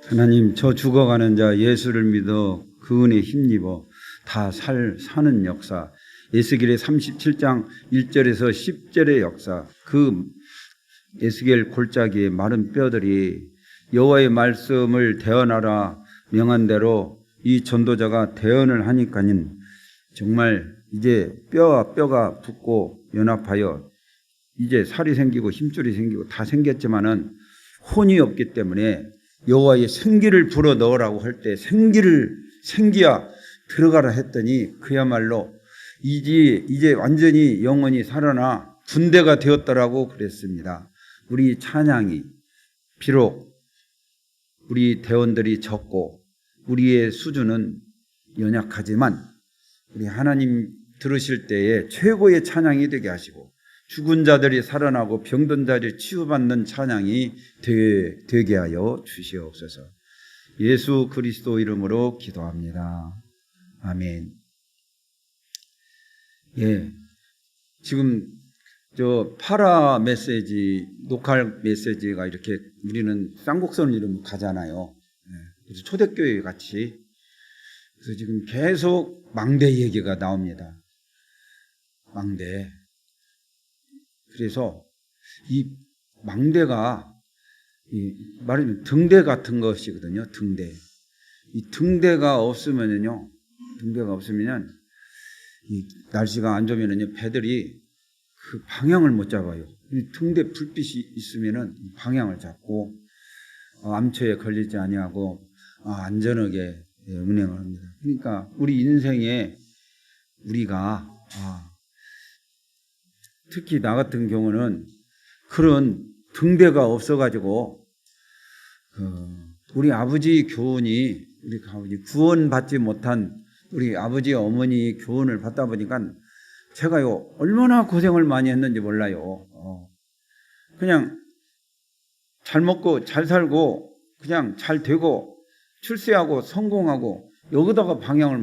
하나님, 저 죽어가는 자 예수를 믿어 그 은혜에 힘입어 다 사는 역사, 에스겔의 37장 1절에서 10절의 역사, 그 에스겔 골짜기의 마른 뼈들이 여호와의 말씀을 대언하라 명한 대로 이 전도자가 대언을 하니까는 정말 이제 뼈와 뼈가 붙고 연합하여 이제 살이 생기고 힘줄이 생기고 다 생겼지만은 혼이 없기 때문에 여호와의 생기를 불어 넣으라고 할 때 생기야 들어가라 했더니 그야말로 이제 완전히 영혼이 살아나 군대가 되었더라고 그랬습니다. 우리 찬양이 비록 우리 대원들이 적고 우리의 수준은 연약하지만 우리 하나님 들으실 때에 최고의 찬양이 되게 하시고 죽은 자들이 살아나고 병든 자들이 치유받는 찬양이 되게 하여 주시옵소서. 예수 그리스도 이름으로 기도합니다. 아멘. 예, 지금 저 파라 메시지, 녹화 메시지가 이렇게 우리는 쌍곡선을 이루면 가잖아요. 그래서 초대교회 같이. 그래서 지금 계속 망대 얘기가 나옵니다. 망대. 그래서 이 망대가 말하면 등대 같은 것이거든요. 등대. 이 등대가 없으면 이 날씨가 안 좋으면은요 배들이 그 방향을 못 잡아요. 이 등대 불빛이 있으면은 방향을 잡고 암초에 걸리지 아니하고 안전하게 운행을 합니다. 그러니까 우리 인생에 우리가 특히 나 같은 경우는 그런 등대가 없어가지고 우리 아버지 교훈이 우리 구원받지 못한 우리 아버지 어머니 교훈을 받다 보니까 제가요 얼마나 고생을 많이 했는지 몰라요. 그냥 잘 먹고 잘 살고 그냥 잘 되고 출세하고 성공하고 여기다가 방향을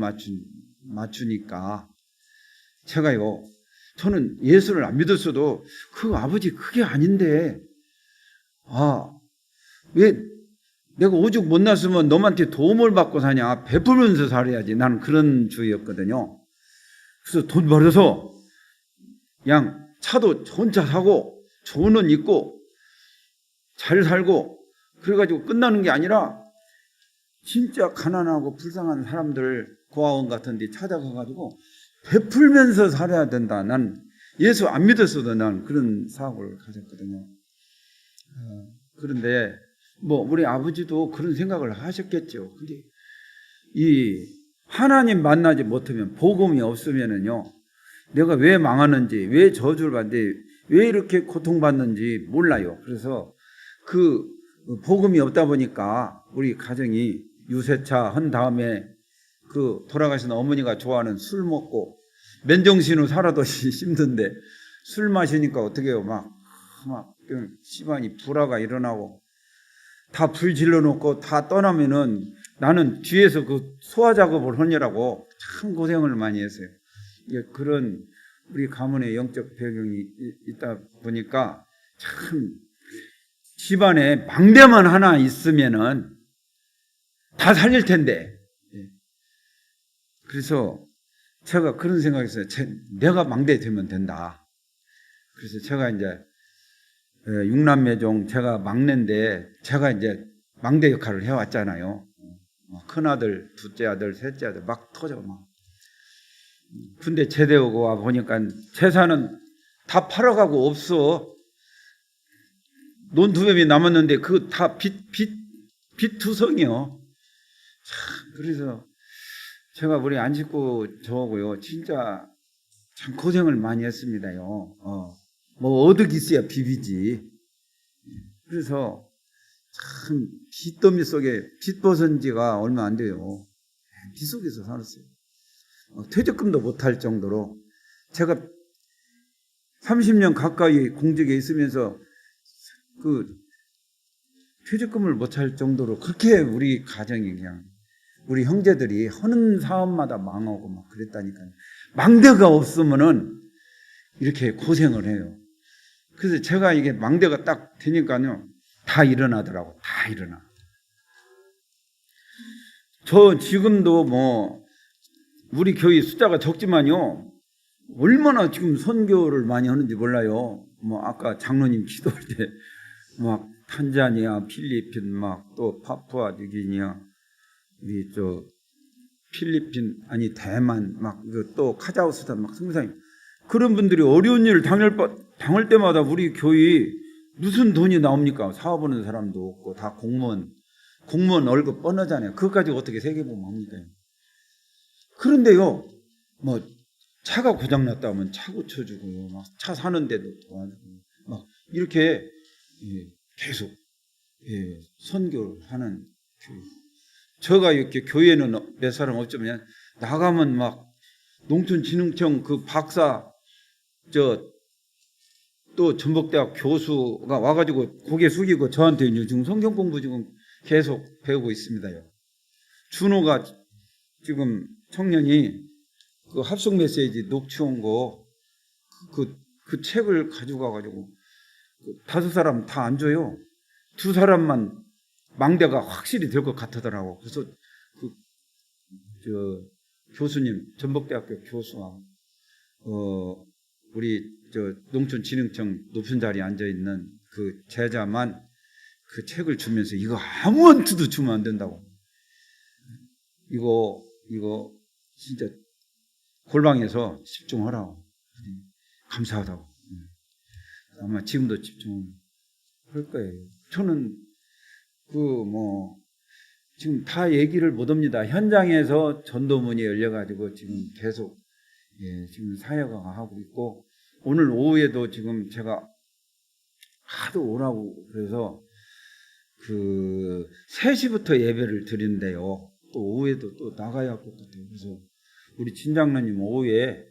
맞추니까 제가요 저는 예수를 안 믿었어도 그 아버지 그게 아닌데 왜 내가 오죽 못났으면 너한테 도움을 받고 사냐, 베풀면서 살아야지. 나는 그런 주의였거든요. 그래서 돈 벌어서 그냥 차도 좋은 차 사고 좋은 옷 입고 잘 살고 그래가지고 끝나는 게 아니라 진짜 가난하고 불쌍한 사람들 고아원 같은 데 찾아가가지고 베풀면서 살아야 된다. 난 예수 안 믿었어도 난 그런 사고를 가졌거든요. 그런데 우리 아버지도 그런 생각을 하셨겠죠. 근데 이 하나님 만나지 못하면 복음이 없으면은요 내가 왜 망하는지 왜 저주를 받는지 왜 이렇게 고통받는지 몰라요. 그래서 그 복음이 없다 보니까 우리 가정이 유세차 한 다음에 그 돌아가신 어머니가 좋아하는 술 먹고 맨정신으로 살아도 힘든데 술 마시니까 어떻게 해요? 막 집안이 불화가 일어나고 다 불 질러놓고 다 떠나면은 나는 뒤에서 그 소화 작업을 하느라고 참 고생을 많이 했어요. 그런 우리 가문의 영적 배경이 있다 보니까 참 집안에 망대만 하나 있으면은 다 살릴 텐데. 그래서 제가 그런 생각했어요. 내가 망대 되면 된다. 그래서 제가 이제 육남매 중 제가 막내인데 제가 이제 망대 역할을 해왔잖아요. 큰아들, 둘째 아들, 셋째 아들 막 터져 막. 군대 제대 오고 와 보니까 재산은 다 팔아가고 없어. 논두엽이 남았는데 그 다 빚투성이요. 참 그래서 제가 우리 안 식구 저하고요 진짜 참 고생을 많이 했습니다요. 어득 있어야 비비지. 그래서 참 빚더미 속에 빚 벗은 지가 얼마 안 돼요. 빚 속에서 살았어요. 퇴직금도 못할 정도로 제가 30년 가까이 공직에 있으면서 그 퇴직금을 못할 정도로 그렇게 우리 가정이 그냥 우리 형제들이 하는 사업마다 망하고 막 그랬다니까요. 망대가 없으면은 이렇게 고생을 해요. 그래서 제가 이게 망대가 딱 되니까요 다 일어나더라고. 다 일어나. 저 지금도 뭐 우리 교회 숫자가 적지만요. 얼마나 지금 선교를 많이 하는지 몰라요. 뭐 아까 장로님 기도할 때 막 탄자니아, 필리핀, 막 또 파푸아 뉴기니아, 우리 저 필리핀 아니 대만 막 또 카자흐스탄 막 승상이 그런 분들이 어려운 일을 당할 때마다 우리 교회 무슨 돈이 나옵니까? 사업하는 사람도 없고 다 공무원 월급 뻔하잖아요. 그것까지 어떻게 세계보험 합니까? 그런데요, 뭐 차가 고장났다 하면 차 고쳐주고 막 차 사는데도 도와주고 막 이렇게 계속 선교를 하는 교회. 제가 이렇게 교회는 몇 사람 없지만 나가면 막 농촌진흥청 그 박사 또 전북대학 교수가 와가지고 고개 숙이고 저한테 지금 성경 공부 지금 계속 배우고 있습니다요. 준호가 지금 청년이 그 합성 메시지 녹취한 거 그 책을 가져가가지고 그 5사람 다 안 줘요. 2사람만 망대가 확실히 될 것 같더라고. 그래서 교수님 전북대학교 교수와 우리 농촌진흥청 높은 자리에 앉아 있는 그 제자만 그 책을 주면서 이거 아무한테도 주면 안 된다고. 이거 진짜 골방에서 집중하라고. 감사하다고. 아마 지금도 집중할 거예요. 저는 지금 다 얘기를 못 합니다. 현장에서 전도문이 열려가지고 지금 계속 지금 사역을 하고 있고, 오늘 오후에도 지금 제가 하도 오라고 그래서 3시부터 예배를 드린대요. 또 오후에도 또 나가야 할 것 같아요. 그래서 우리 진장로님 오후에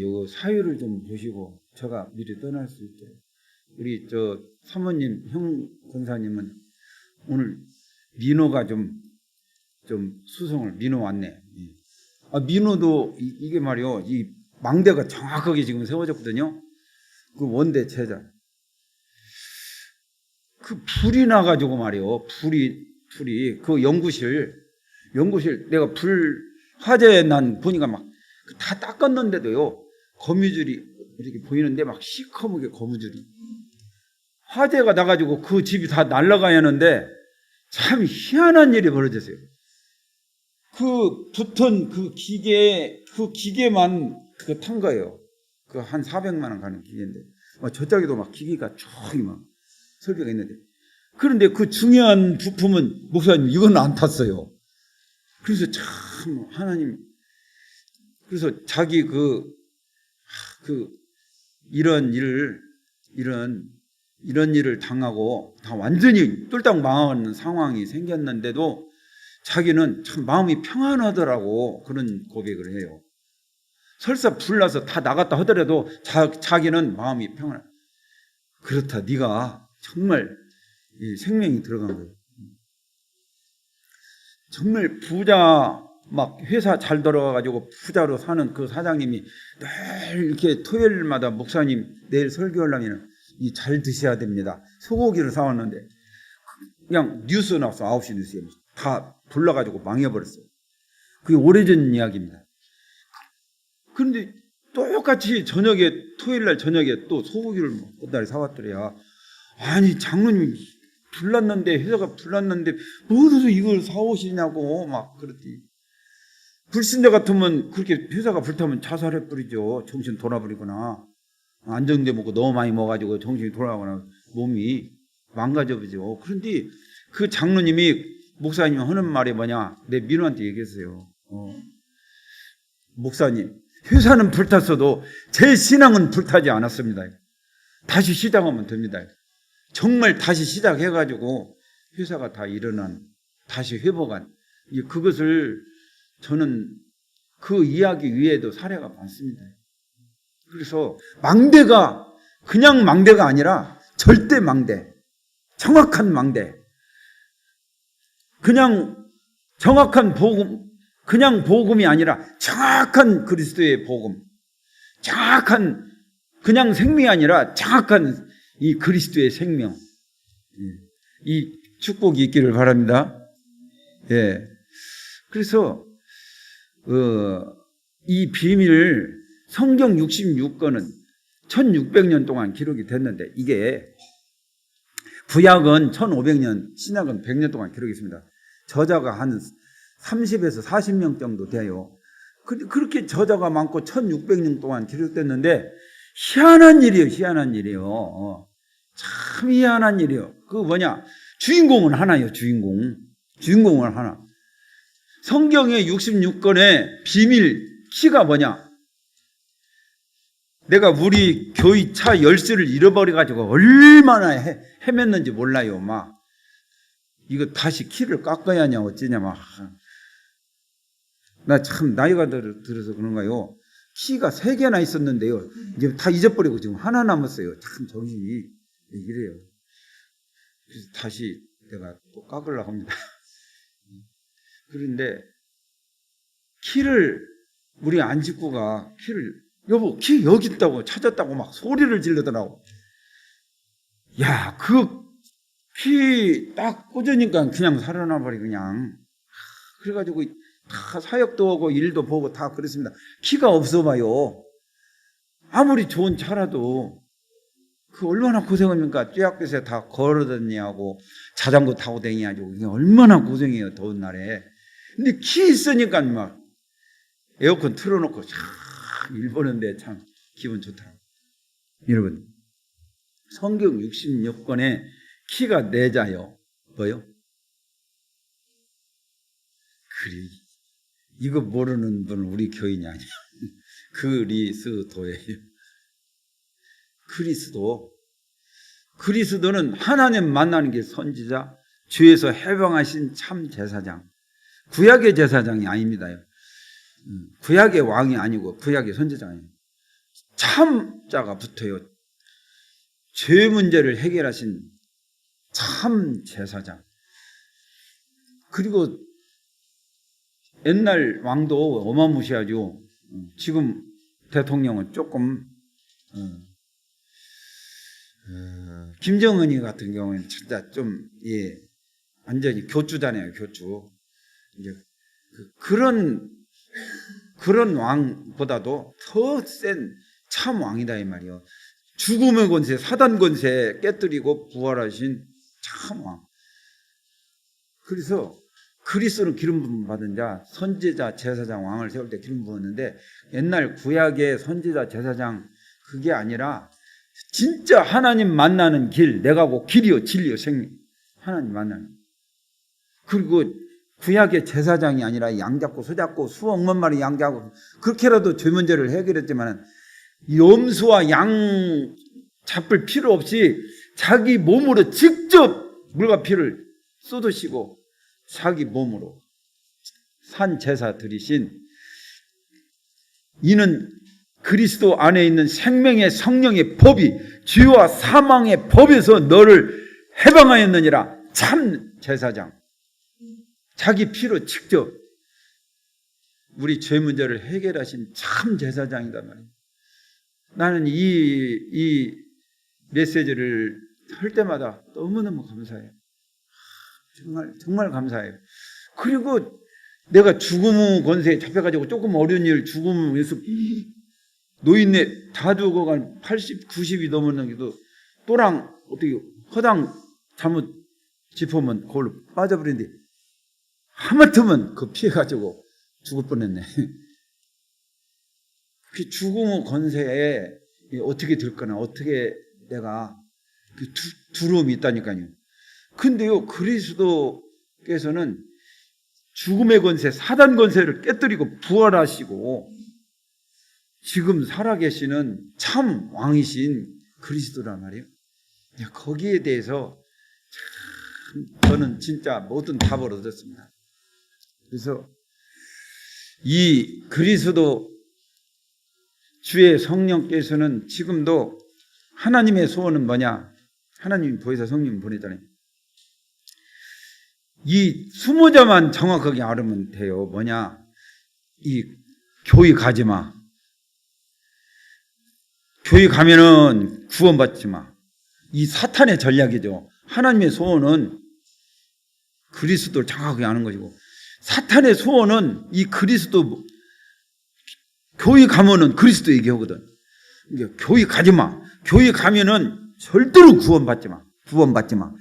요 사유를 좀 보시고 제가 미리 떠날 수 있게. 우리 사모님 형 권사님은 오늘 민호가 좀 수성을 민호 왔네. 민호도 이게 말이요, 이 망대가 정확하게 지금 세워졌거든요. 그 원대 제자. 그 불이 나가지고 말이요, 불이 그 연구실 내가 화재 난 보니까 막 다 닦았는데도요, 거미줄이 이렇게 보이는데 막 시커멓게 거미줄이. 화재가 나가지고 그 집이 다 날아가야 하는데 참 희한한 일이 벌어졌어요. 그 붙은 그 기계만 탄 거예요. 그 한 400만 원 가는 기계인데, 저쪽에도 막 기계가 저기 막 설계가 있는데, 그런데 그 중요한 부품은 목사님 이건 안 탔어요. 그래서 참 하나님, 그래서 자기 이런 일을 당하고 다 완전히 뚫딱 망하는 상황이 생겼는데도 자기는 참 마음이 평안하더라고. 그런 고백을 해요. 설사 불나서 다 나갔다 하더라도 자기는 마음이 평안해. 그렇다, 네가 정말 생명이 들어간 거예요. 정말 부자, 막 회사 잘 돌아가가지고 부자로 사는 그 사장님이 늘 이렇게 토요일마다 목사님 내일 설교하려면 잘 드셔야 됩니다. 소고기를 사왔는데 그냥 뉴스 나왔어. 9시 뉴스에 다 불나가지고 망해버렸어요. 그게 오래전 이야기입니다. 그런데 똑같이 토요일날 저녁에 또 소고기를 몇 사왔더래야. 아니, 장로님 불났는데, 회사가 불났는데 뭐해서 이걸 사오시냐고 막 그랬더니, 불신자 같으면 그렇게 회사가 불타면 자살해버리죠. 정신 돌아버리거나 안정제 먹고 너무 많이 먹어가지고 정신이 돌아가거나 몸이 망가져버리죠. 그런데 그 장로님이 목사님 하는 말이 뭐냐, 내 민호한테 얘기했어요. 목사님, 회사는 불탔어도 제 신앙은 불타지 않았습니다. 다시 시작하면 됩니다. 정말 다시 시작해가지고 회사가 다 일어난, 다시 회복한, 그것을 저는 그 이야기 위에도 사례가 많습니다. 그래서 망대가 그냥 망대가 아니라 절대 망대, 정확한 망대, 그냥 정확한 복음, 그냥 복음이 아니라 정확한 그리스도의 복음, 정확한 그냥 생명이 아니라 정확한 이 그리스도의 생명, 이 축복이 있기를 바랍니다. 예. 그래서 이 비밀 성경 66권은 1600년 동안 기록이 됐는데 이게 구약은 1500년, 신약은 100년 동안 기록이 있습니다. 저자가 한 30에서 40명 정도 돼요. 그렇게 저자가 많고 1600년 동안 기록됐는데 희한한 일이에요. 희한한 일이에요. 참 희한한 일이에요. 그거 뭐냐? 주인공은 하나예요. 주인공은 하나. 성경의 66권의 비밀 키가 뭐냐? 내가 우리 교회 차 열쇠를 잃어버려가지고 얼마나 헤맸는지 몰라요. 막 이거 다시 키를 깎아야 하냐 어쩌냐 막. 나 참 나이가 들어서 그런가요? 키가 3개나 있었는데요. 이제 다 잊어버리고 지금 하나 남았어요. 참 정신이 이래요. 그래서 다시 내가 또 깎으려고 합니다. 그런데 키를 우리 안식구가 키를 여보 키 여기 있다고 찾았다고 막 소리를 지르더라고. 야, 그 키 딱 꽂으니까 그냥 살아나버리 그냥. 그래가지고 다 사역도 하고 일도 보고 다 그랬습니다. 키가 없어 봐요. 아무리 좋은 차라도 그 얼마나 고생합니까? 쥐약볕에 다 걸어 다니냐고 자전거 타고 다니냐고 그게 얼마나 고생해요 더운 날에. 근데 키 있으니까 막 에어컨 틀어놓고 일 보는데 참 기분 좋다. 여러분 성경 66권에 키가 4자요. 뭐요? 그리 이거 모르는 분은 우리 교인이 아니에요. 그리스도예요. 그리스도는 하나님 만나는 게 선지자, 주에서 해방하신 참 제사장. 구약의 제사장이 아닙니다. 구약의 왕이 아니고 구약의 선지자예요. 참자가 붙어요. 죄 문제를 해결하신 참 제사장. 그리고 옛날 왕도 어마무시하죠. 지금 대통령은 조금 김정은이 같은 경우에는 진짜 좀 완전히 교주잖아요. 교주. 이제 그런 왕보다도 더 센 참 왕이다 이 말이요. 죽음의 권세, 사단 권세 깨뜨리고 부활하신 참 왕. 그래서 그리스도는 기름 부음 받은 자, 선지자, 제사장, 왕을 세울 때 기름 부었는데 옛날 구약의 선지자, 제사장 그게 아니라 진짜 하나님 만나는 길, 내가 곧 길이요 진리요 생명. 하나님 만나는. 그리고 구약의 제사장이 아니라 양 잡고 소 잡고 수억만 마리 양 잡고 그렇게라도 죄 문제를 해결했지만 염소와 양 잡을 필요 없이 자기 몸으로 직접 물과 피를 쏟으시고 자기 몸으로 산 제사 드리신 이는 그리스도 안에 있는 생명의 성령의 법이 죄와 사망의 법에서 너를 해방하였느니라. 참 제사장. 자기 피로 직접 우리 죄 문제를 해결하신 참 제사장이다 말이에요. 나는 이 메시지를 할 때마다 너무너무 감사해요. 정말 감사해요. 그리고 내가 죽음의 권세에 잡혀가지고 조금 어려운 일 죽음에서 노인네 다 죽어간 80, 90이 넘었는데도 또랑 어떻게 허당 잘못 짚으면 그걸로 빠져버리는데 하마터면 그 피해가지고 죽을 뻔했네. 그 죽음의 권세에 어떻게 될 거나 어떻게 내가 그 두려움이 있다니까요. 근데요 그리스도께서는 죽음의 권세, 사단 권세를 깨뜨리고 부활하시고 지금 살아계시는 참 왕이신 그리스도란 말이에요. 거기에 대해서 참 저는 진짜 모든 답을 얻었습니다. 그래서 이 그리스도 주의 성령께서는 지금도 하나님의 소원은 뭐냐? 하나님이 보혜사 성령 보내잖아요. 이 수모자만 정확하게 알으면 돼요. 뭐냐? 이 교회 가지 마. 교회 가면은 구원받지 마. 이 사탄의 전략이죠. 하나님의 소원은 그리스도를 정확하게 아는 것이고 사탄의 소원은 이 그리스도, 교회 가면은 그리스도 얘기하거든. 그러니까 교회 가지 마. 교회 가면은 절대로 구원받지 마. 구원받지 마.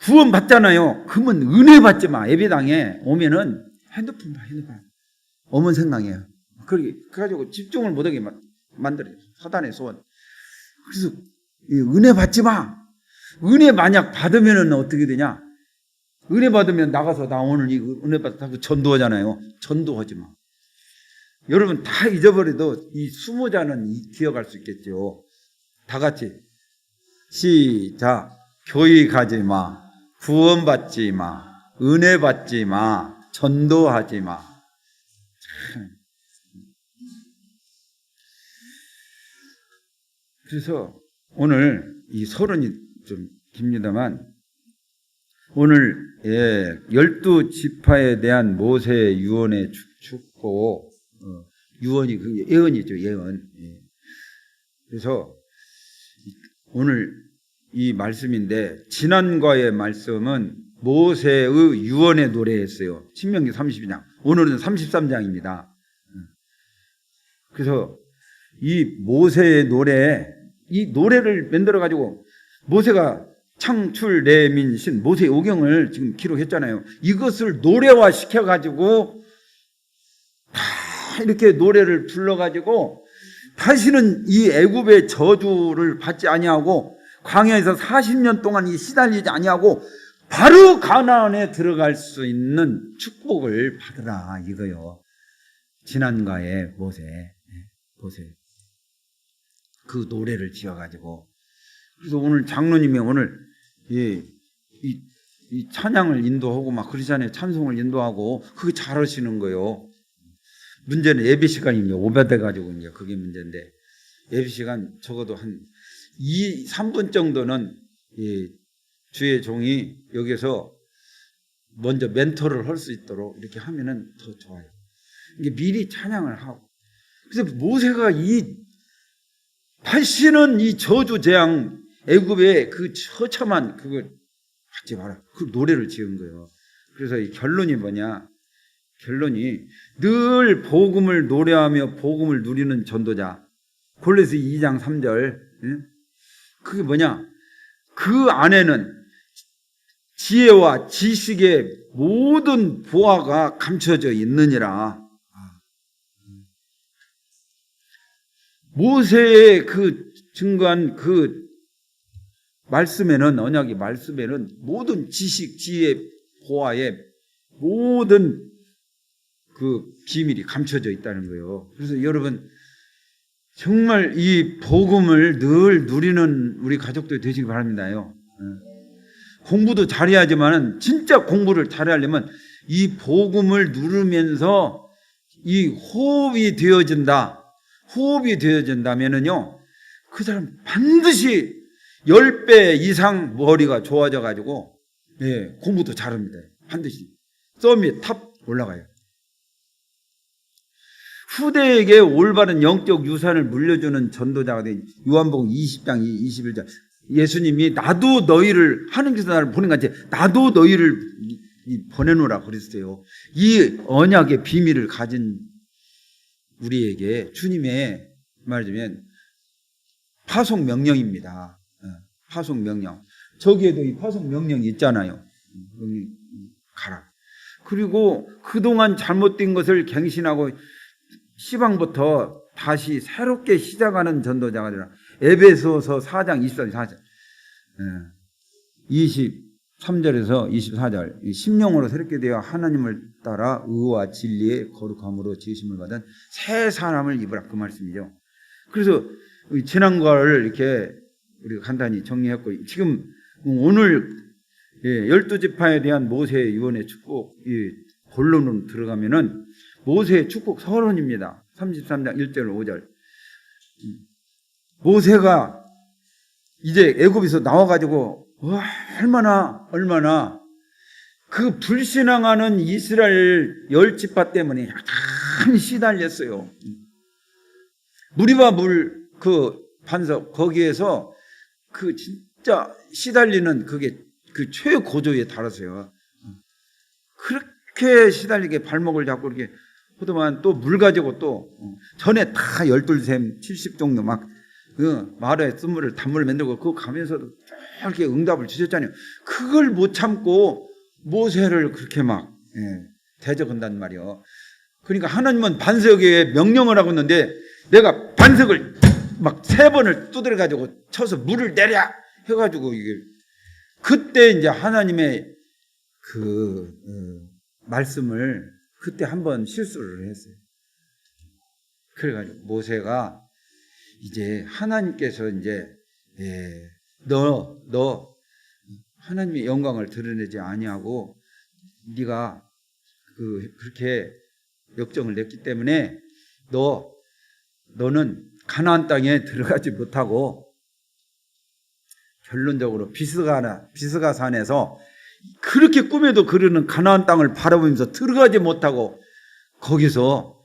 구원받잖아요. 그러면 은혜 받지 마. 예배당에 오면은 핸드폰 봐, 핸드폰. 어머니 생각해요. 그래가지고 집중을 못하게 만들어요. 사단의 소원. 그래서 은혜 받지 마. 은혜 만약 받으면은 어떻게 되냐? 은혜 받으면 나가서 나 오늘 이 은혜 받았다고 전도하잖아요. 전도하지 마. 여러분 다 잊어버려도 이 20자는 기억할 수 있겠죠. 다 같이 시작. 교회 가지 마. 구원받지 마. 은혜 받지 마. 전도하지 마. 그래서 오늘 이 서론이 좀 깁니다만 오늘 12지파에 대한 모세 유언의 축복, 유언이 그 예언이죠, 예언. 그래서 오늘 이 말씀인데 지난과의 말씀은 모세의 유언의 노래였어요. 신명기 32장. 오늘은 33장입니다. 그래서 이 모세의 노래, 이 노래를 만들어 가지고 모세가 창출 내민신 모세 오경을 지금 기록했잖아요. 이것을 노래화 시켜 가지고 다 이렇게 노래를 불러 가지고 다시는 이 애굽의 저주를 받지 아니하고 광야에서 40년 동안 이 시달리지 아니하고 바로 가나안에 들어갈 수 있는 축복을 받으라 이거요. 지난가의 모세 그 노래를 지어가지고. 그래서 오늘 장로님이 오늘 이 찬양을 인도하고 막 그러잖아요. 찬송을 인도하고 그게 잘하시는 거예요. 문제는 예배 시간이 오버돼가지고 이제 그게 문제인데 예배 시간 적어도 한 3분 정도는 주의 종이 여기서 먼저 멘토를 할 수 있도록 이렇게 하면은 더 좋아요. 이게 미리 찬양을 하고. 그래서 모세가 다시는 이 저주 재앙 애굽의 그 처참한 그걸 받지 마라. 그 노래를 지은 거예요. 그래서 이 결론이 뭐냐? 결론이 늘 복음을 노래하며 복음을 누리는 전도자. 골로새 2장 3절. 그게 뭐냐? 그 안에는 지혜와 지식의 모든 보화가 감춰져 있느니라. 모세의 그 증거한 그 말씀에는, 언약의 말씀에는 모든 지식, 지혜, 보화의 모든 그 비밀이 감춰져 있다는 거예요. 그래서 여러분 정말 이 복음을 늘 누리는 우리 가족들 되시기 바랍니다요. 공부도 잘해야지만 진짜 공부를 잘하려면 이 복음을 누르면서 이 호흡이 되어진다. 호흡이 되어진다면은요, 그 사람 반드시 10배 이상 머리가 좋아져 가지고 공부도 잘합니다. 반드시 썸이 탑 올라가요. 후대에게 올바른 영적 유산을 물려주는 전도자가 된 요한복음 20장 21절. 예수님이 나도 너희를, 하나님께서 나를 보낸 것 같이 나도 너희를 보내노라 그랬어요. 이 언약의 비밀을 가진 우리에게 주님의 말하자면 파송 명령입니다. 파송 명령. 저기에도 이 파송 명령이 있잖아요. 여기 가라. 그리고 그동안 잘못된 것을 갱신하고 시방부터 다시 새롭게 시작하는 전도자가 되라. 에베소서 4장 24절 23절에서 24절 심령으로 새롭게 되어 하나님을 따라 의와 진리의 거룩함으로 지으심을 받은 새 사람을 입으라. 그 말씀이죠. 그래서 지난과를 이렇게 우리가 간단히 정리했고 지금 오늘 12지파에 대한 모세의 유언의 축복 본론으로 들어가면은 모세의 축복 서론입니다. 33장 1절 5절. 모세가 이제 애굽에서 나와가지고 얼마나 그 불신앙하는 이스라엘 10지파 때문에 약간 시달렸어요. 무리바 물 그 반석 거기에서 그 진짜 시달리는 그게 그 최고조에 달았어요. 그렇게 그렇게 시달리게 발목을 잡고 이렇게 하더만 또 물 가지고 또 전에 다 12샘 70종류 막 마루에 쓴물을 단물을 만들고 그거 가면서도 이렇게 응답을 주셨잖아요. 그걸 못 참고 모세를 그렇게 막 대적한단 말이요. 그러니까 하나님은 반석에 명령을 하고 있는데 내가 반석을 막 3번을 두드려 가지고 쳐서 물을 내려 해가지고 이게 그때 이제 하나님의 그 말씀을 그때 한번 실수를 했어요. 그래가지고 모세가 이제 하나님께서 이제 너 하나님의 영광을 드러내지 아니하고 네가 그렇게 역정을 냈기 때문에 너는 가나안 땅에 들어가지 못하고 결론적으로 비스가산에서 그렇게 꿈에도 그르는 가나안 땅을 바라보면서 들어가지 못하고 거기서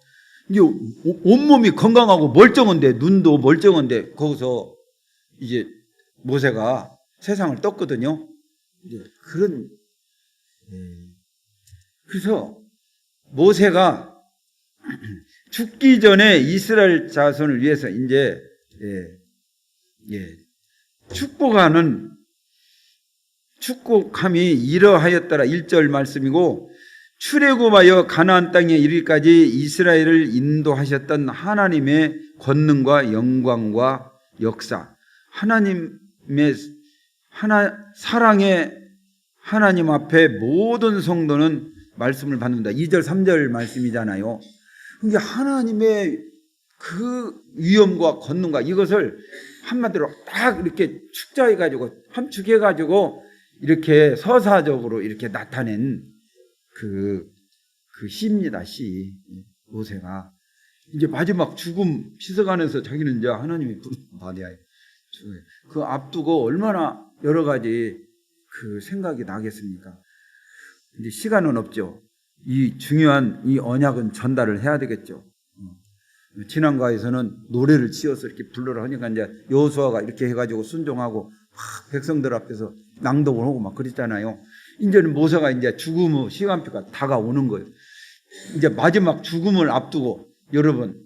이제 온몸이 건강하고 멀쩡한데 눈도 멀쩡한데 거기서 이제 모세가 세상을 떴거든요. 이제 그래서 모세가 죽기 전에 이스라엘 자손을 위해서 이제 축복함이 이러하였더라 1절 말씀이고 출애굽하여 가나안 땅에 이르기까지 이스라엘을 인도하셨던 하나님의 권능과 영광과 역사, 하나님의 사랑의 하나님 앞에 모든 성도는 말씀을 받는다. 2절 3절 말씀이잖아요. 그러니까 하나님의 그 위엄과 권능과 이것을 한마디로 딱 이렇게 축자해가지고 함축해가지고 이렇게 서사적으로 이렇게 나타낸 그 시입니다. 시 모세가 이제 마지막 죽음 씻어가면서 자기는 이제 하나님의 부름 받아야 해. 그 앞두고 얼마나 여러 가지 그 생각이 나겠습니까? 근데 시간은 없죠. 이 중요한 이 언약은 전달을 해야 되겠죠. 지난과에서는 노래를 지어서 이렇게 불러라 하니까 이제 여호수아가 이렇게 해가지고 순종하고 백성들 앞에서 낭독을 하고 막 그랬잖아요. 이제는 모세가 이제 죽음의 시간표가 다가오는 거예요. 이제 마지막 죽음을 앞두고 여러분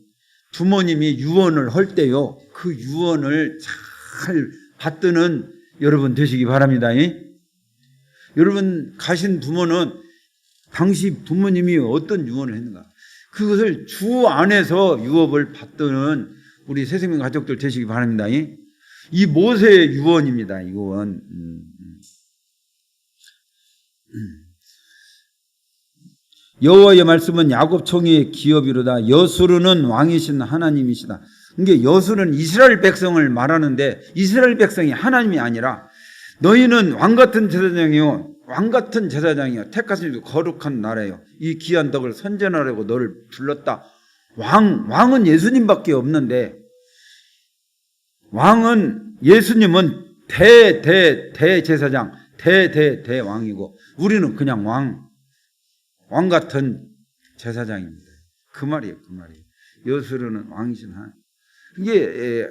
부모님이 유언을 할 때요 그 유언을 잘 받드는 여러분 되시기 바랍니다. 여러분 가신 부모는 당시 부모님이 어떤 유언을 했는가 그것을 주 안에서 유업을 받드는 우리 새생명 가족들 되시기 바랍니다. 이 모세의 유언입니다. 유언. 여호와의 말씀은 야곱 총회의 기업이로다. 여수르는 왕이신 하나님이시다. 이게 여수는 이스라엘 백성을 말하는데 이스라엘 백성이 하나님이 아니라 너희는 왕같은 제사장이요 왕같은 제사장이요 택하신 거룩한 나라요 이 귀한 덕을 선전하려고 너를 불렀다. 왕은 예수님밖에 없는데 왕은 예수님은 대제사장 대왕이고 우리는 그냥 왕 같은 제사장입니다. 그 말이에요. 여수르는 왕이신 하나님. 이게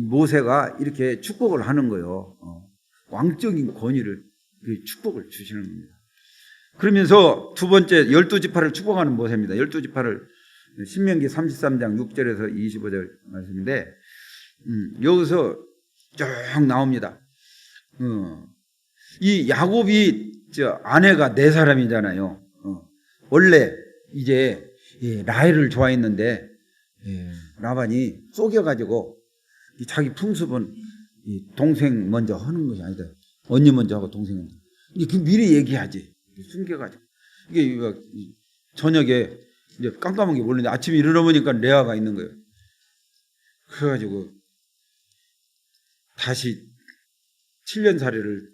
모세가 이렇게 축복을 하는 거예요. 왕적인 권위를 축복을 주시는 겁니다. 그러면서 두 번째 12지파를 축복하는 모세입니다. 12지파를 신명기 33장 6절에서 25절 말씀인데 여기서 쭉 나옵니다. 이 야곱이 아내가 4사람이잖아요. 원래 이제 라헬을 좋아했는데 라반이 속여가지고 자기 풍습은 동생 먼저 하는 것이 아니다. 언니 먼저 하고 동생 먼저. 이게 미리 얘기하지. 숨겨가지고 이게 저녁에 이제 깜깜하게 몰랐는데 아침에 일어나보니까 레아가 있는 거예요. 그래가지고 다시 7년 살이를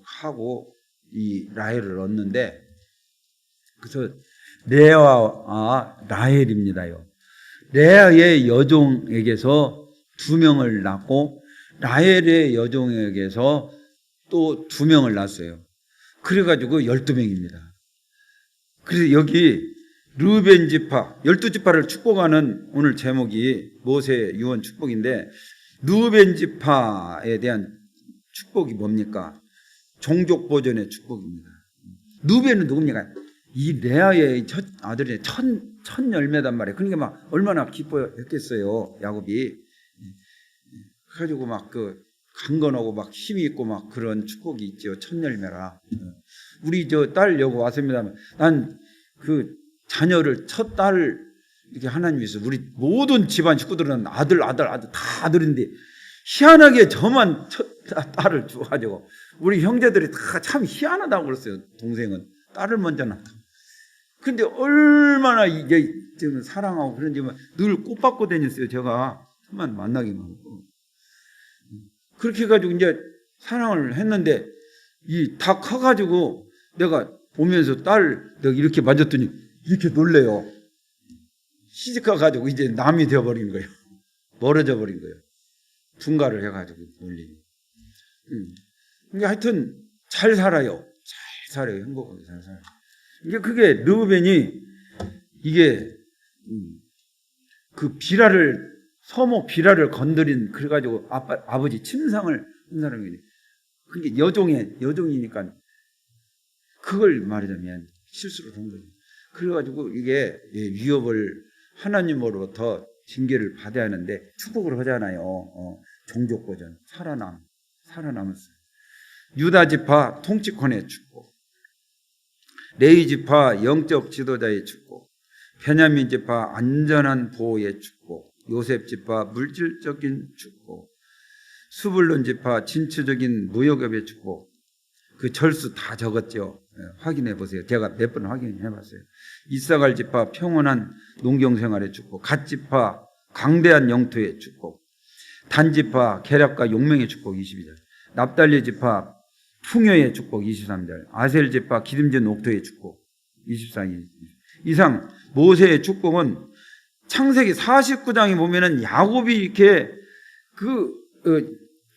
하고 이 라헬을 얻는데 그래서 레아와 라헬입니다요. 레아의 여종에게서 2명을 낳고 라헬의 여종에게서 또 2명을 낳았어요. 그래가지고 12명입니다. 그래서 여기 르벤 지파 12지파를 축복하는 오늘 제목이 모세 유언 축복인데 르벤 지파에 대한 축복이 뭡니까? 종족 보존의 축복입니다. 르벤은 누굽니까? 이 레아의 첫 아들이 첫 열매단 말이에요. 그러니까 막 얼마나 기뻐했겠어요, 야곱이. 그래가지고 막 그 강건하고 막 힘이 있고 막 그런 축복이 있죠. 첫 열매라. 우리 저 딸 여고 왔습니다만 난 그 자녀를 첫 딸을 이렇게 하나님이 있어. 우리 모든 집안 식구들은 아들 다 아들인데 희한하게 저만 첫 딸을 주가지고 우리 형제들이 다 참 희한하다고 그랬어요. 동생은 딸을 먼저 낳고. 근데 얼마나 이게 지금 사랑하고 그런지 늘 꽃받고 다녔어요. 제가 천만 만나기만 하고. 그렇게 해가지고 이제 사랑을 했는데 이 다 커가지고 내가 보면서 딸 내가 이렇게 만졌더니 이렇게 놀래요. 시집가가지고 이제 남이 되어버린 거예요. 멀어져 버린 거예요. 분가를 해가지고 놀리니. 그러니까 하여튼 잘 살아요. 잘 살아요. 행복하게 잘 살아요. 이게 그게 르우벤이 이게 그 비라를 서목 비라를 건드린 그래가지고 아버지 침상을 한 사람이네. 그게 여종이니까 그걸 말하자면 실수를 한 거예요. 그래가지고 이게 위협을 하나님으로부터 징계를 받아야 하는데 축복을 하잖아요. 종족 버전 살아남았어요. 유다 지파 통치권의 축복, 레위 지파 영적 지도자의 축복, 베냐민 지파 안전한 보호의 축복, 요셉 지파 물질적인 축복, 스불론 지파 진취적인 무역업의 축복. 그 절수 다 적었죠. 확인해 보세요. 제가 몇 번 확인해 봤어요. 이사갈 지파 평온한 농경생활의 축복, 갓 지파 강대한 영토의 축복, 단 지파 계략과 용맹의 축복 22절, 납달리 지파 풍요의 축복 23절, 아셀 지파 기름진 옥토의 축복 24절. 이상 모세의 축복은 창세기 49장에 보면은 야곱이 이렇게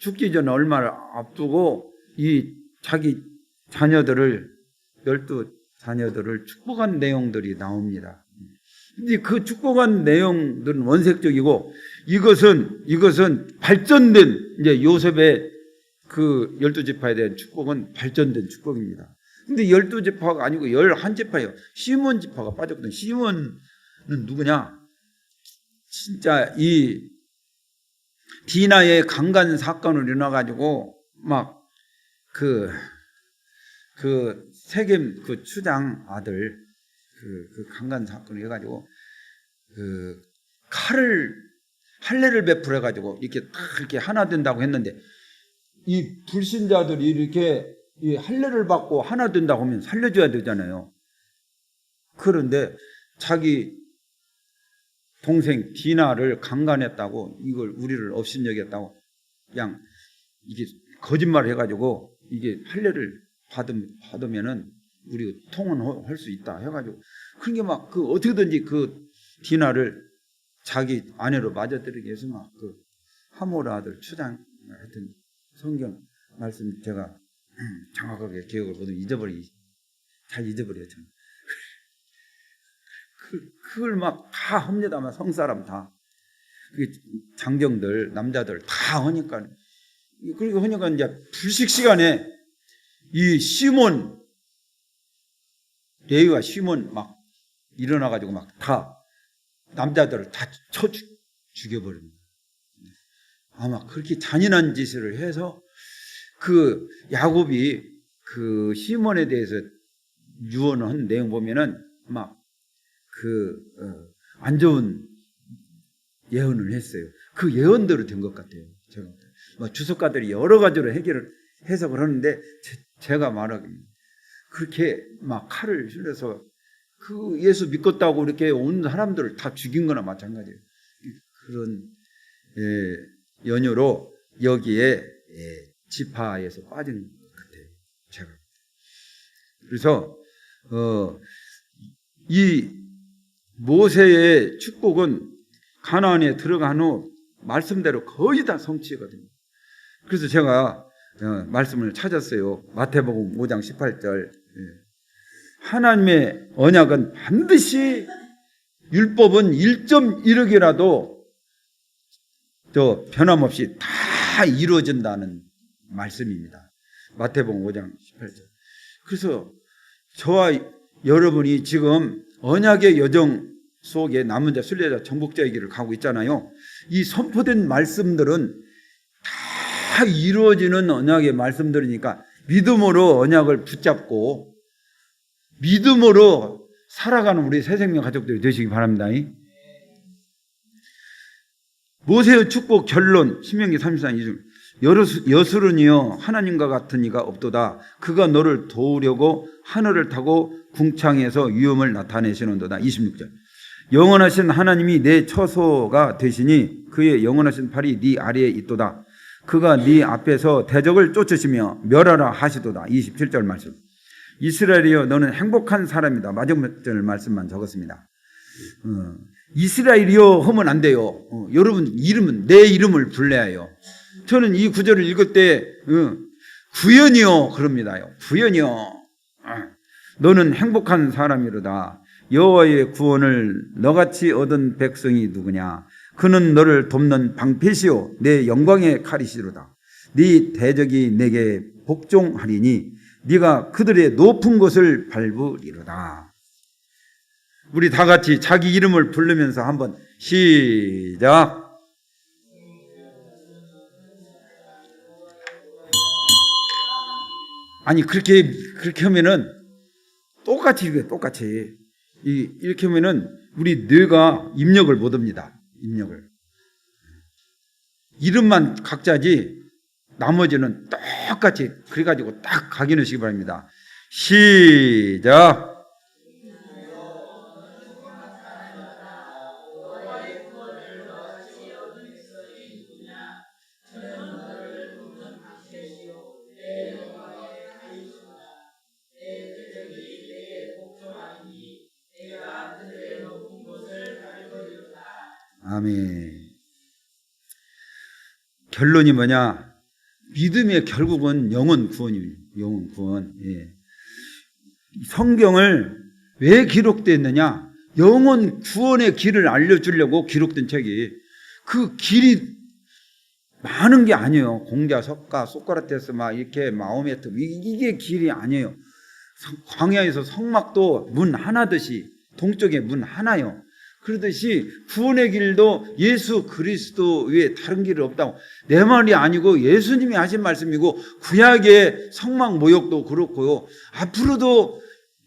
죽기 전에 얼마를 앞두고 이 자기 자녀들을 12자녀들을 축복한 내용들이 나옵니다. 근데 그 축복한 내용들은 원색적이고 이것은 발전된 이제 요셉의 그 12지파에 대한 축복은 발전된 축복입니다. 근데 12지파가 아니고 11지파예요. 시몬 지파가 빠졌거든. 시몬은 누구냐? 진짜 이 디나의 강간 사건을 일어나가지고 막 세겜 그 추장 아들 그 강간 사건을 해가지고 할례를 베풀어가지고 이렇게 하나 된다고 했는데 이 불신자들이 이렇게 이 할례를 받고 하나 된다고 하면 살려줘야 되잖아요. 그런데 자기 동생 디나를 강간했다고 이걸 우리를 업신여겼다고 그냥 이게 거짓말을 해가지고 이게 할례를 받으면은 우리 통혼할 수 있다 해가지고 그런 게 막 어떻게든지 그 디나를 자기 아내로 맞아들이기 위해서 막 하몰 아들 추장 하여튼 성경 말씀 제가 정확하게 기억을 보면 잘 잊어버렸죠. 그걸 막 다 합니다. 성사람 다 장정들 남자들 다 하니까 그리고 하니까 이제 불식 시간에 이 시몬 레위와 시몬 막 일어나가지고 막 다 남자들을 다 쳐 죽여버립니다. 아마 그렇게 잔인한 짓을 해서 그 야곱이 그 시몬에 대해서 유언한 내용 보면은 막 안 좋은 예언을 했어요. 그 예언대로 된 것 같아요. 제가 주석가들이 여러 가지로 해석을 하는데 제가 말하기 그렇게 막 칼을 휘려서 그 예수 믿겠다고 이렇게 온 사람들을 다 죽인 거나 마찬가지예요. 그런 연유로 여기에 지파에서 빠진 것 같아요. 제가. 그래서 이 모세의 축복은 가나안에 들어간 후 말씀대로 거의 다 성취거든요. 그래서 제가 말씀을 찾았어요. 마태복음 5장 18절. 하나님의 언약은 반드시 율법은 1.1억이라도 변함없이 다 이루어진다는 말씀입니다. 마태복음 5장 18절. 그래서 저와 여러분이 지금 언약의 여정 속에 남은 자, 순례자, 정복자의 길을 가고 있잖아요. 이 선포된 말씀들은 다 이루어지는 언약의 말씀들이니까 믿음으로 언약을 붙잡고 믿음으로 살아가는 우리 새생명 가족들이 되시기 바랍니다. 모세의 축복 결론, 신명기 34장 2절. 여술은이여 하나님과 같은 이가 없도다. 그가 너를 도우려고 하늘을 타고 궁창에서 위엄을 나타내시는도다. 26절. 영원하신 하나님이 내 처소가 되시니 그의 영원하신 팔이 네 아래에 있도다. 그가 네 앞에서 대적을 쫓으시며 멸하라 하시도다. 27절 말씀. 이스라엘이여 너는 행복한 사람이다. 마지막 절 말씀만 적었습니다. 이스라엘이여 하면 안 돼요. 여러분 이름은 내 이름을 불러야 해요. 저는 이 구절을 읽을 때 구연이여 그럽니다요. 구연이여 너는 행복한 사람이로다. 여호와의 구원을 너같이 얻은 백성이 누구냐. 그는 너를 돕는 방패시요 내 영광의 칼이시로다. 네 대적이 내게 복종하리니 네가 그들의 높은 곳을 밟으리로다. 우리 다 같이 자기 이름을 부르면서 한번 시작. 아니 그렇게 하면은 똑같이 이게 똑같이 이렇게 하면은 우리 뇌가 입력을 못 합니다. 입력을. 이름만 각자지 나머지는 똑같이 그래가지고 딱 각인하시기 바랍니다. 시작. 아멘. 결론이 뭐냐? 믿음의 결국은 영혼 구원입니다. 영혼 구원. 예. 성경을 왜 기록됐느냐? 영혼 구원의 길을 알려주려고 기록된 책이. 그 길이 많은 게 아니에요. 공자, 석가, 소크라테스 막 이렇게 마호메트 이게 길이 아니에요. 광야에서 성막도 문 하나듯이 동쪽에 문 하나요. 그러듯이 구원의 길도 예수 그리스도 외에 다른 길이 없다고. 내 말이 아니고 예수님이 하신 말씀이고 구약의 성막 모욕도 그렇고요. 앞으로도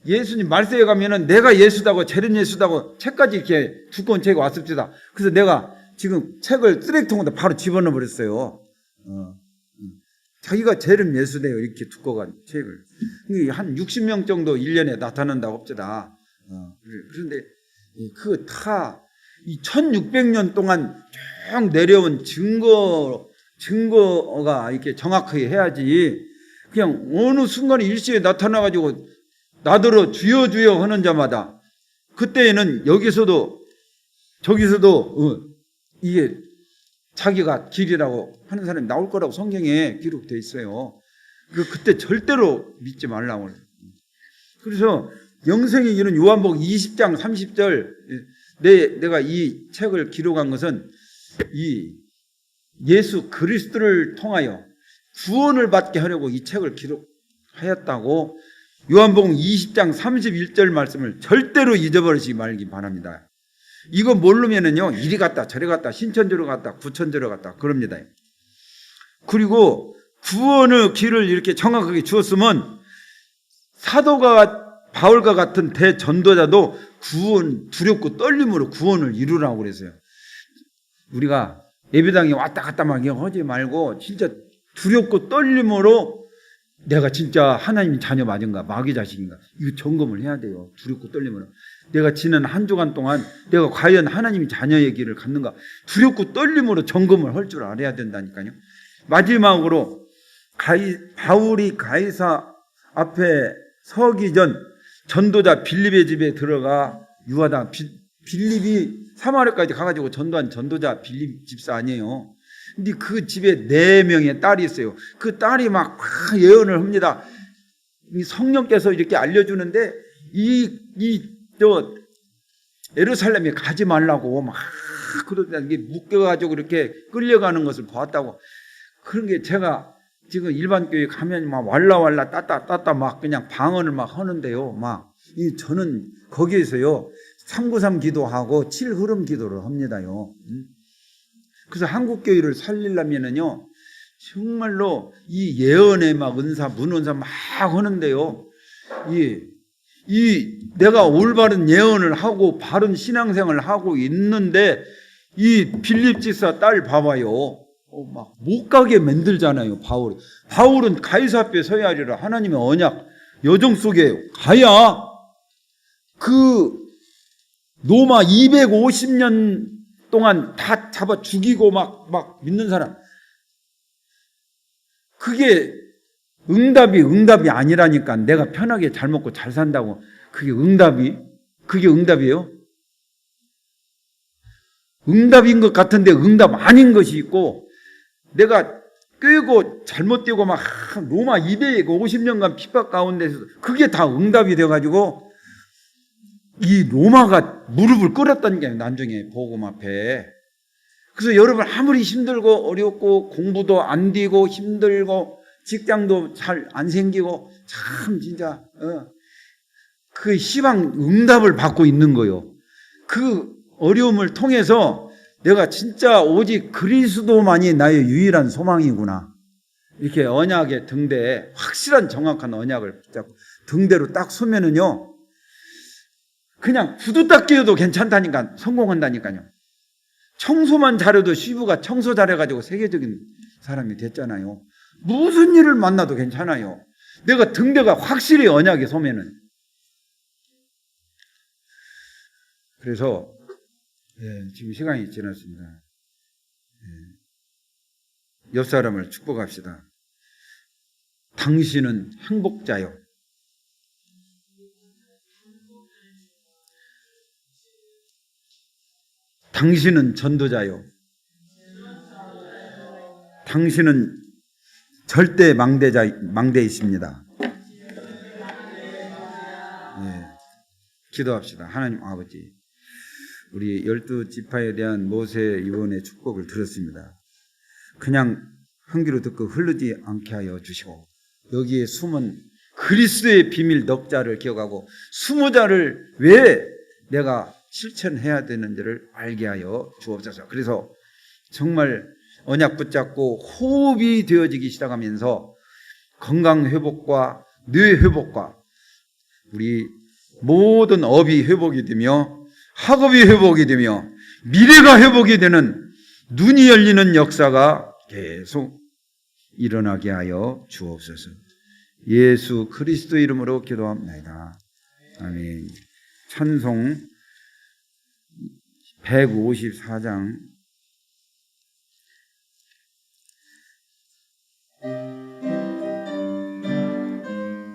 예수님 말세에 가면은 내가 예수다고 재림 예수다고 책까지 이렇게 두꺼운 책이 왔습니다. 그래서 내가 지금 책을 쓰레기통에다 바로 집어넣어 버렸어요. 자기가 재림 예수대요. 이렇게 두꺼운 책을. 한 60명 정도 1년에 나타난다고 합시다. 그런데 그 다 이 1600년 동안 쭉 내려온 증거가 이렇게 정확하게 해야지 그냥 어느 순간에 일시에 나타나가지고 나더러 주여 주여 하는 자마다 그때에는 여기서도 저기서도 이게 자기가 길이라고 하는 사람이 나올 거라고 성경에 기록되어 있어요. 그때 절대로 믿지 말라고. 그래서 영생의 길은 요한복음 20장 30절 내가 이 책을 기록한 것은 이 예수 그리스도를 통하여 구원을 받게 하려고 이 책을 기록하였다고. 요한복음 20장 31절 말씀을 절대로 잊어버리시기 말기 바랍니다. 이거 모르면은요 이리 갔다 저리 갔다 신천지로 갔다 구천지로 갔다 그럽니다. 그리고 구원의 길을 이렇게 정확하게 주었으면 사도가 바울과 같은 대전도자도 두렵고 떨림으로 구원을 이루라고 그랬어요. 우리가 예배당에 왔다 갔다 막 하지 말고 진짜 두렵고 떨림으로 내가 진짜 하나님 자녀 맞은가 마귀 자식인가 이거 점검을 해야 돼요. 두렵고 떨림으로 내가 지난 한 주간 동안 내가 과연 하나님이 자녀의 길을 갔는가 두렵고 떨림으로 점검을 할 줄 알아야 된다니까요. 마지막으로 바울이 가이사 앞에 서기 전 전도자 빌립의 집에 들어가 유하다. 빌립이 사마리아까지 가가지고 전도한 전도자 빌립 집사 아니에요. 근데 그 집에 4명의 딸이 있어요. 그 딸이 막 예언을 합니다. 성령께서 이렇게 알려주는데 예루살렘에 가지 말라고 막 그러다 이게 묶여가지고 이렇게 끌려가는 것을 보았다고. 그런 게 제가 지금 일반 교회 가면 막 왈라왈라 따따 막 그냥 방언을 막 하는데요. 막 저는 거기에서요 393 기도하고 7흐름 기도를 합니다요. 그래서 한국교회를 살리려면은요 정말로 이 예언의 막 은사, 문은사 막 하는데요. 내가 올바른 예언을 하고 바른 신앙생활을 하고 있는데 이 빌립 집사 딸 봐봐요. 막 못 가게 만들잖아요. 바울은 가이사 앞에 서야 하리라. 하나님의 언약 여정 속에 가야 그 로마 250년 동안 다 잡아 죽이고 막 믿는 사람, 그게 응답이 아니라니까. 내가 편하게 잘 먹고 잘 산다고 그게 응답이에요? 응답인 것 같은데 응답 아닌 것이 있고, 내가 꿰고 잘못되고 막 로마 250년간 핍박 가운데서 그게 다 응답이 돼가지고 이 로마가 무릎을 꿇었다는 게 나중에 복음 앞에. 그래서 여러분 아무리 힘들고 어렵고 공부도 안 되고 힘들고 직장도 잘 안 생기고 참 진짜 그 희망 응답을 받고 있는 거예요. 그 어려움을 통해서 내가 진짜 오직 그리스도만이 나의 유일한 소망이구나. 이렇게 언약의 등대에 확실한 정확한 언약을 붙잡고 등대로 딱 서면은요 그냥 구두 닦기도 괜찮다니까. 성공한다니까요. 청소만 잘해도 시부가 청소 잘해가지고 세계적인 사람이 됐잖아요. 무슨 일을 만나도 괜찮아요. 내가 등대가 확실히 언약에 서면은. 그래서 지금 시간이 지났습니다. 옆 사람을 축복합시다. 당신은 행복자요. 당신은 전도자요. 당신은 절대 망대이십니다. 기도합시다. 하나님 아버지, 우리 12지파에 대한 모세 유언의 축복을 들었습니다. 그냥 한 귀로 듣고 흐르지 않게 하여 주시고, 여기에 숨은 그리스도의 비밀 넉 자를 기억하고 20자를 왜 내가 실천해야 되는지를 알게 하여 주옵소서. 그래서 정말 언약 붙잡고 호흡이 되어지기 시작하면서 건강 회복과 뇌 회복과 우리 모든 업이 회복이 되며 학업이 회복이 되며 미래가 회복이 되는 눈이 열리는 역사가 계속 일어나게 하여 주옵소서. 예수 그리스도 이름으로 기도합니다. 아멘. 찬송 154장